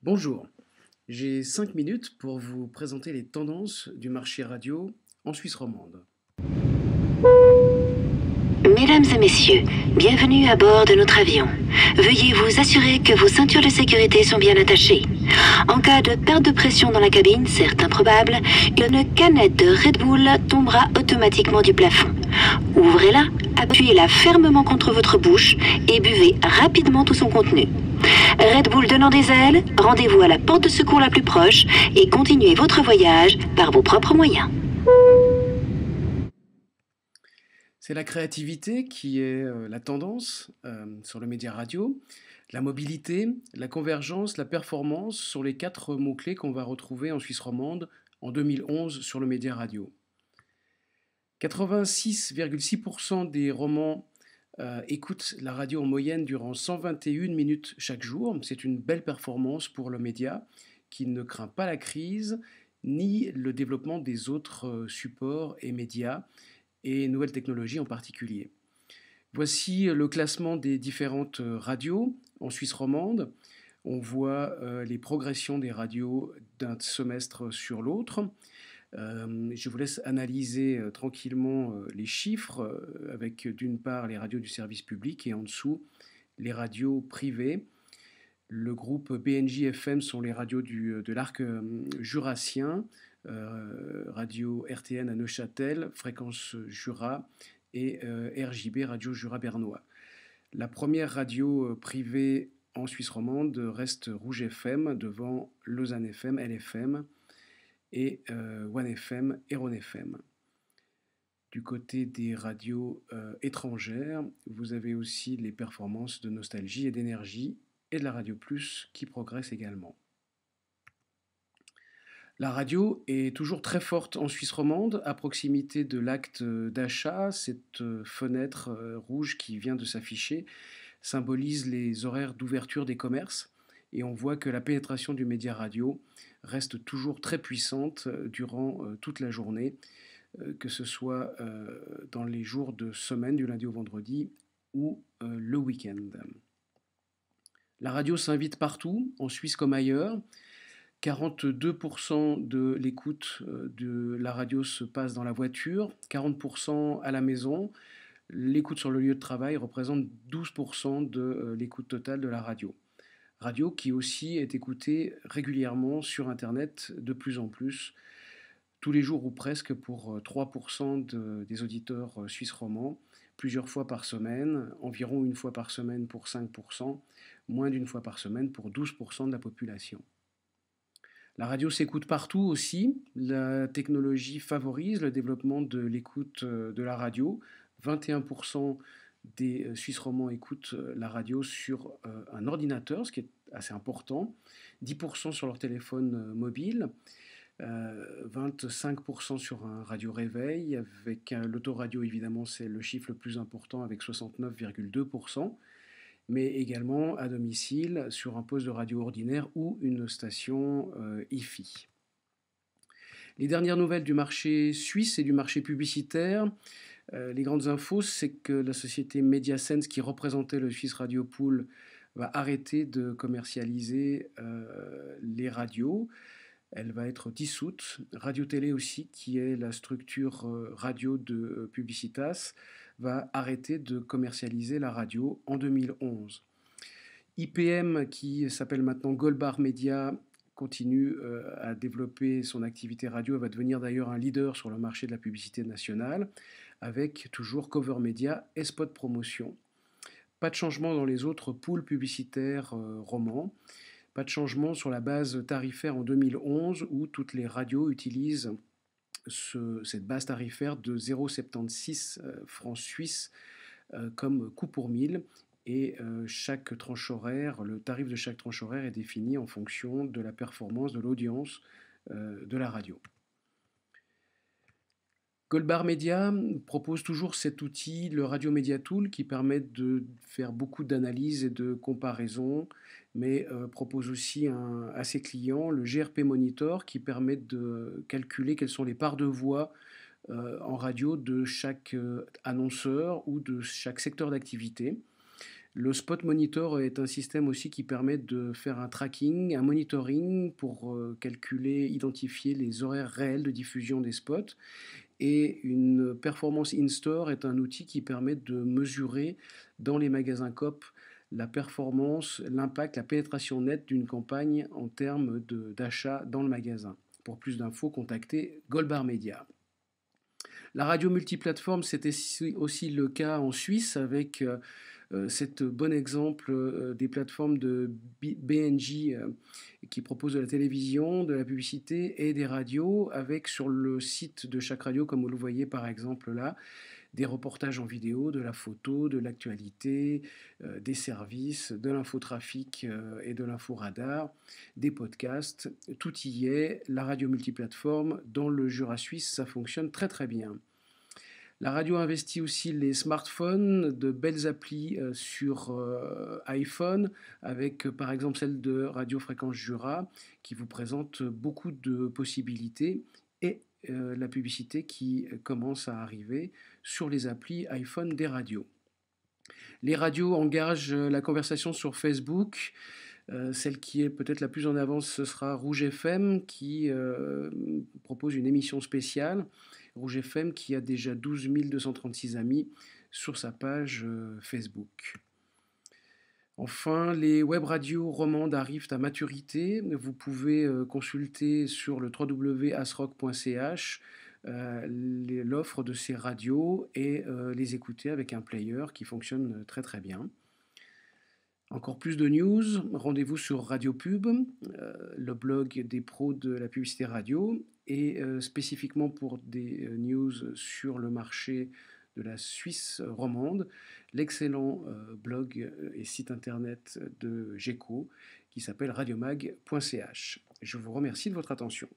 Bonjour, j'ai 5 minutes pour vous présenter les tendances du marché radio en Suisse romande. Mesdames et messieurs, bienvenue à bord de notre avion. Veuillez vous assurer que vos ceintures de sécurité sont bien attachées. En cas de perte de pression dans la cabine, certes improbable, une canette de Red Bull tombera automatiquement du plafond. Ouvrez-la, appuyez-la fermement contre votre bouche et buvez rapidement tout son contenu. Red Bull donnant des ailes, rendez-vous à la porte de secours la plus proche et continuez votre voyage par vos propres moyens. C'est la créativité qui est la tendance sur le média radio. La mobilité, la convergence, la performance sont les 4 mots-clés qu'on va retrouver en Suisse romande en 2011 sur le média radio. 86,6% des romans écoutent la radio en moyenne durant 121 minutes chaque jour. C'est une belle performance pour le média qui ne craint pas la crise ni le développement des autres supports et médias et nouvelles technologies en particulier. Voici le classement des différentes radios en Suisse romande. On voit les progressions des radios d'un semestre sur l'autre. Je vous laisse analyser tranquillement les chiffres avec d'une part les radios du service public et en dessous les radios privées. Le groupe BNJ FM sont les radios de l'arc jurassien, radio RTN à Neuchâtel, Fréquence Jura et RJB, Radio Jura Bernois. La première radio privée en Suisse romande reste Rouge FM devant Lausanne FM, LFM et One FM et Rhône FM. Du côté des radios étrangères, vous avez aussi les performances de Nostalgie et d'Énergie et de la Radio Plus qui progressent également. La radio est toujours très forte en Suisse romande, à proximité de l'acte d'achat. Cette fenêtre rouge qui vient de s'afficher symbolise les horaires d'ouverture des commerces et on voit que la pénétration du média radio reste toujours très puissante durant toute la journée, que ce soit dans les jours de semaine, du lundi au vendredi ou le week-end. La radio s'invite partout, en Suisse comme ailleurs. 42% de l'écoute de la radio se passe dans la voiture, 40% à la maison. L'écoute sur le lieu de travail représente 12% de l'écoute totale de la radio. Radio qui aussi est écoutée régulièrement sur Internet de plus en plus, tous les jours ou presque pour 3% des auditeurs suisses romans, plusieurs fois par semaine, environ une fois par semaine pour 5%, moins d'une fois par semaine pour 12% de la population. La radio s'écoute partout aussi. La technologie favorise le développement de l'écoute de la radio. 21% des Suisses romans écoutent la radio sur un ordinateur, ce qui est assez important. 10% sur leur téléphone mobile. 25% sur un radio réveil. Avec l'autoradio, évidemment, c'est le chiffre le plus important avec 69,2%. Mais également à domicile sur un poste de radio ordinaire ou une station hi-fi. Les dernières nouvelles du marché suisse et du marché publicitaire, les grandes infos, c'est que la société Mediasense qui représentait le Swiss Radio Pool va arrêter de commercialiser les radios. Elle va être dissoute. Radio Télé aussi, qui est la structure radio de Publicitas, va arrêter de commercialiser la radio en 2011. IPM, qui s'appelle maintenant Goldbar Media, continue à développer son activité radio. Elle va devenir d'ailleurs un leader sur le marché de la publicité nationale, avec toujours Cover Media et Spot Promotion. Pas de changement dans les autres pools publicitaires romans. Pas de changement sur la base tarifaire en 2011, où toutes les radios utilisent cette base tarifaire de 0,76 francs suisses comme coût pour 1000 et chaque tranche horaire, le tarif de chaque tranche horaire est défini en fonction de la performance de l'audience de la radio. Goldbar Media propose toujours cet outil, le Radio Media Tool, qui permet de faire beaucoup d'analyses et de comparaisons, mais propose aussi à ses clients le GRP Monitor, qui permet de calculer quelles sont les parts de voix en radio de chaque annonceur ou de chaque secteur d'activité. Le Spot Monitor est un système aussi qui permet de faire un tracking, un monitoring pour calculer, identifier les horaires réels de diffusion des spots. Et une Performance in-store est un outil qui permet de mesurer dans les magasins Coop la performance, l'impact, la pénétration nette d'une campagne en termes d'achat dans le magasin. Pour plus d'infos, contactez Goldbar Media. La radio multiplateforme, c'était aussi le cas en Suisse avec cet bon exemple des plateformes de BNJ qui proposent de la télévision, de la publicité et des radios, avec sur le site de chaque radio, comme vous le voyez par exemple là, des reportages en vidéo, de la photo, de l'actualité, des services, de l'infotrafic et de l'inforadar, des podcasts. Tout y est. La radio multiplateforme dans le Jura suisse, ça fonctionne très très bien. La radio investit aussi les smartphones, de belles applis sur iPhone, avec par exemple celle de Radio Fréquence Jura, qui vous présente beaucoup de possibilités, et la publicité qui commence à arriver sur les applis iPhone des radios. Les radios engagent la conversation sur Facebook. Celle qui est peut-être la plus en avance, ce sera Rouge FM qui propose une émission spéciale. Rouge FM qui a déjà 12 236 amis sur sa page Facebook. Enfin, les web radios romandes arrivent à maturité. Vous pouvez consulter sur le www.asrock.ch l'offre de ces radios et les écouter avec un player qui fonctionne très très bien. Encore plus de news, rendez-vous sur Radio Pub, le blog des pros de la publicité radio, et spécifiquement pour des news sur le marché de la Suisse romande, l'excellent blog et site internet de GECO qui s'appelle radiomag.ch. Je vous remercie de votre attention.